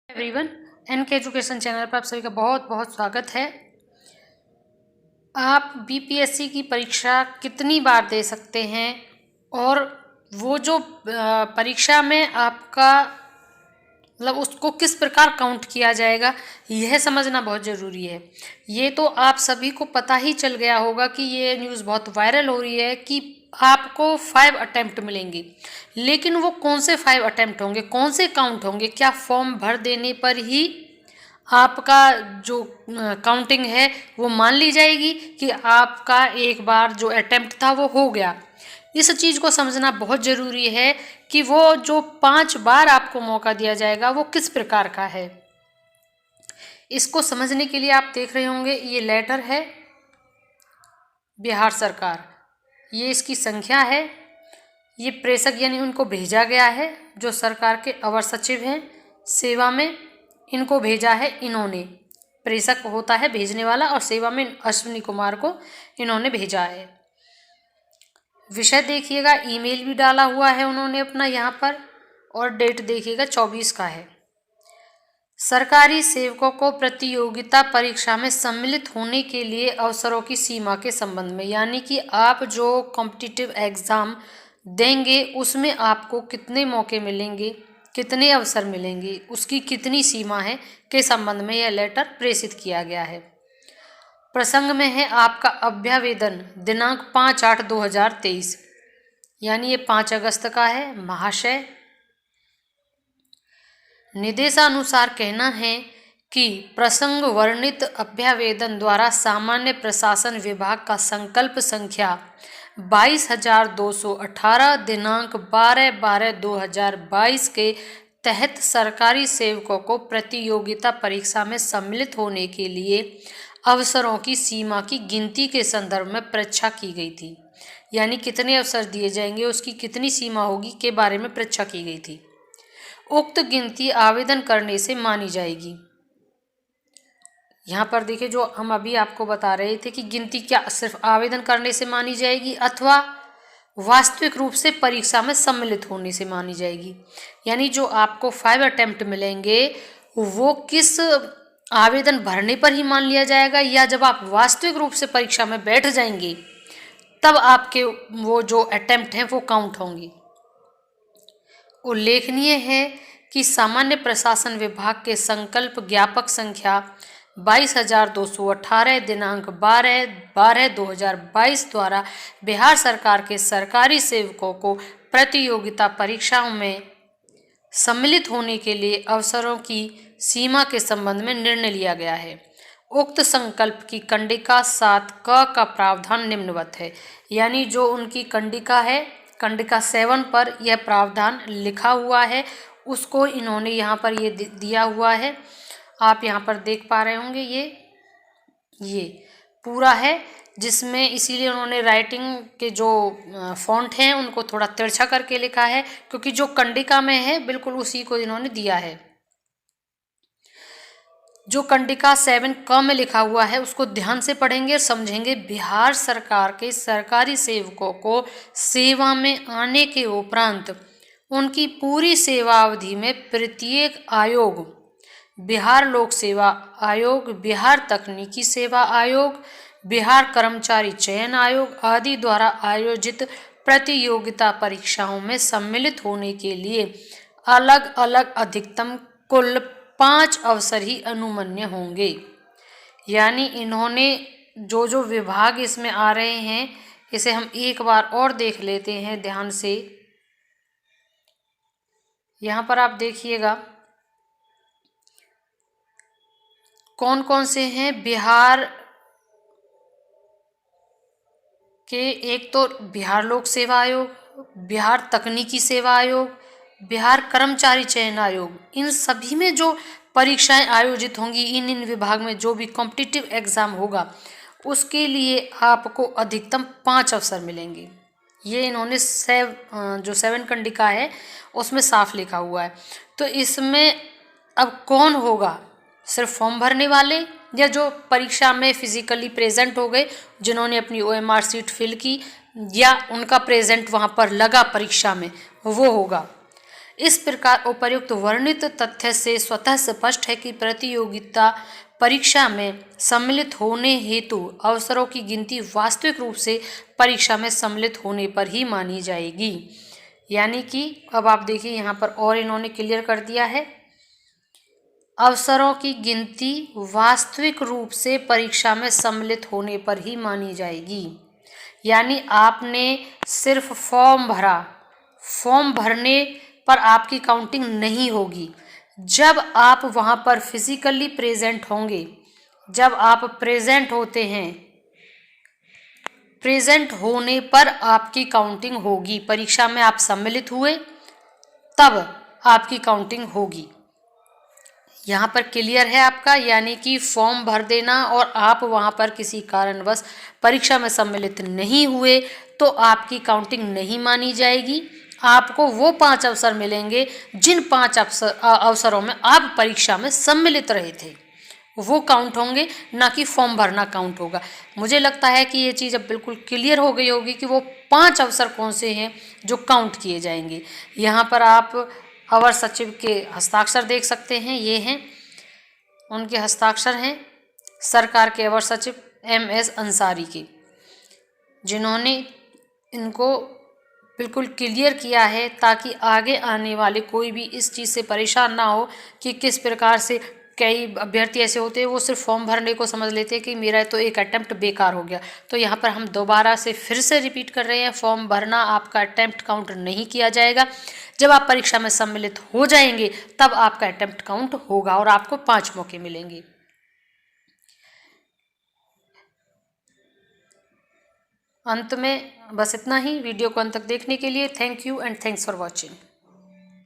Everyone, N K education channel पर आप सभी का बहुत बहुत स्वागत है। आप बीपीएससी की परीक्षा कितनी बार दे सकते हैं और वो जो परीक्षा में आपका मतलब उसको किस प्रकार काउंट किया जाएगा, यह समझना बहुत ज़रूरी है। ये तो आप सभी को पता ही चल गया होगा कि ये न्यूज़ बहुत वायरल हो रही है कि आपको 5 अटेम्प्ट मिलेंगे, लेकिन वो कौन से 5 अटेम्प्ट होंगे, कौन से काउंट होंगे, क्या फॉर्म भर देने पर ही आपका जो काउंटिंग है वो मान ली जाएगी कि आपका एक बार जो अटेम्प्ट था वो हो गया। इस चीज़ को समझना बहुत ज़रूरी है कि वो जो 5 बार आपको मौका दिया जाएगा वो किस प्रकार का है। इसको समझने के लिए आप देख रहे होंगे ये लेटर है बिहार सरकार, ये इसकी संख्या है, ये प्रेषक यानी उनको भेजा गया है जो सरकार के अवर सचिव हैं सेवा में, इनको भेजा है इन्होंने। प्रेषक होता है भेजने वाला और सेवा में अश्विनी कुमार को इन्होंने भेजा है। विषय देखिएगा, ईमेल भी डाला हुआ है उन्होंने अपना यहाँ पर, और डेट देखिएगा 24 का है। सरकारी सेवकों को प्रतियोगिता परीक्षा में सम्मिलित होने के लिए अवसरों की सीमा के संबंध में, यानी कि आप जो कॉम्पिटिटिव एग्ज़ाम देंगे उसमें आपको कितने मौके मिलेंगे, कितने अवसर मिलेंगे, उसकी कितनी सीमा है के संबंध में यह लेटर प्रेषित किया गया है। प्रसंग में है आपका अभ्यावेदन दिनांक 5/8/2023, यानी ये 5 अगस्त का है। महाशय, निर्देशानुसार कहना है कि प्रसंग वर्णित अभ्यावेदन द्वारा सामान्य प्रशासन विभाग का संकल्प संख्या 22,218 दिनांक 12/12/2022 के तहत सरकारी सेवकों को प्रतियोगिता परीक्षा में सम्मिलित होने के लिए अवसरों की सीमा की गिनती के संदर्भ में परीक्षा की गई थी, यानी कितने अवसर दिए जाएंगे, उसकी कितनी सीमा होगी के बारे में परीक्षा की गई थी। उक्त गिनती आवेदन करने से मानी जाएगी। यहाँ पर देखिए, जो हम अभी आपको बता रहे थे कि गिनती क्या सिर्फ आवेदन करने से मानी जाएगी अथवा वास्तविक रूप से परीक्षा में सम्मिलित होने से मानी जाएगी। यानी जो आपको 5 अटेम्प्ट मिलेंगे वो किस आवेदन भरने पर ही मान लिया जाएगा, या जब आप वास्तविक रूप से परीक्षा में बैठ जाएंगे तब आपके वो जो अटेम्प्ट हैं वो काउंट होंगी। उल्लेखनीय है कि सामान्य प्रशासन विभाग के संकल्प ज्ञापक संख्या 22,218 दिनांक 12/12/2022 द्वारा बिहार सरकार के सरकारी सेवकों को प्रतियोगिता परीक्षाओं में सम्मिलित होने के लिए अवसरों की सीमा के संबंध में निर्णय लिया गया है। उक्त संकल्प की कंडिका 7 क का प्रावधान निम्नवत है, यानी जो उनकी कंडिका है, कंडिका 7 पर यह प्रावधान लिखा हुआ है, उसको इन्होंने यहाँ पर ये दिया हुआ है। आप यहाँ पर देख पा रहे होंगे ये पूरा है, जिसमें इसीलिए उन्होंने राइटिंग के जो फॉन्ट हैं उनको थोड़ा तिरछा करके लिखा है, क्योंकि जो कंडिका में है बिल्कुल उसी को इन्होंने दिया है। जो कंडिका 7 क में लिखा हुआ है उसको ध्यान से पढ़ेंगे और समझेंगे। बिहार सरकार के सरकारी सेवकों को सेवा में आने के उपरांत उनकी पूरी सेवा अवधि में प्रत्येक आयोग, बिहार लोक सेवा आयोग, बिहार तकनीकी सेवा आयोग, बिहार कर्मचारी चयन आयोग आदि द्वारा आयोजित प्रतियोगिता परीक्षाओं में सम्मिलित होने के लिए अलग अलग अधिकतम कुल 5 अवसर ही अनुमन्य होंगे। यानी इन्होंने जो जो विभाग इसमें आ रहे हैं इसे हम एक बार और देख लेते हैं ध्यान से। यहाँ पर आप देखिएगा कौन कौन से हैं बिहार के। एक तो बिहार लोक सेवा आयोग, बिहार तकनीकी सेवा आयोग, बिहार कर्मचारी चयन आयोग, इन सभी में जो परीक्षाएं आयोजित होंगी, इन विभाग में जो भी कॉम्पिटिटिव एग्ज़ाम होगा उसके लिए आपको अधिकतम 5 अवसर मिलेंगे। ये इन्होंने जो 7 कंडिका है उसमें साफ लिखा हुआ है। तो इसमें अब कौन होगा, सिर्फ फॉर्म भरने वाले या जो परीक्षा में फिजिकली प्रेजेंट हो गए, जिन्होंने अपनी OMR सीट फिल की या उनका प्रेजेंट वहाँ पर लगा परीक्षा में, वो होगा। इस प्रकार उपर्युक्त वर्णित तथ्य से स्वतः स्पष्ट है कि प्रतियोगिता परीक्षा में सम्मिलित होने हेतु अवसरों की गिनती वास्तविक रूप से परीक्षा में सम्मिलित होने पर ही मानी जाएगी। यानी कि अब आप देखिए यहाँ पर और इन्होंने क्लियर कर दिया है, अवसरों की गिनती वास्तविक रूप से परीक्षा में सम्मिलित होने पर ही मानी जाएगी। यानी आपने सिर्फ फॉर्म भरा, फॉर्म भरने पर आपकी काउंटिंग नहीं होगी। जब आप वहाँ पर फिजिकली प्रेजेंट होंगे, जब आप प्रेजेंट होते हैं, प्रेजेंट होने पर आपकी काउंटिंग होगी। परीक्षा में आप सम्मिलित हुए तब आपकी काउंटिंग होगी। यहाँ पर क्लियर है आपका, यानी कि फॉर्म भर देना और आप वहाँ पर किसी कारणवश परीक्षा में सम्मिलित नहीं हुए तो आपकी काउंटिंग नहीं मानी जाएगी। आपको वो 5 अवसर मिलेंगे जिन 5 अवसरों में आप परीक्षा में सम्मिलित रहे थे, वो काउंट होंगे, ना कि फॉर्म भरना काउंट होगा। मुझे लगता है कि ये चीज़ अब बिल्कुल क्लियर हो गई होगी कि वो 5 अवसर कौन से हैं जो काउंट किए जाएंगे। यहाँ पर आप अवर सचिव के हस्ताक्षर देख सकते हैं, ये हैं उनके हस्ताक्षर हैं सरकार के अवर सचिव MS अंसारी के, जिन्होंने इनको बिल्कुल क्लियर किया है ताकि आगे आने वाले कोई भी इस चीज़ से परेशान ना हो कि किस प्रकार से कई अभ्यर्थी ऐसे होते हैं वो सिर्फ फॉर्म भरने को समझ लेते हैं कि मेरा तो एक अटेम्प्ट बेकार हो गया। तो यहाँ पर हम दोबारा से फिर से रिपीट कर रहे हैं, फॉर्म भरना आपका अटेम्प्ट काउंट नहीं किया जाएगा। जब आप परीक्षा में सम्मिलित हो जाएंगे तब आपका अटेम्प्ट काउंट होगा और आपको 5 मौके मिलेंगे। अंत में बस इतना ही। वीडियो को अंत तक देखने के लिए thank you and thanks for watching.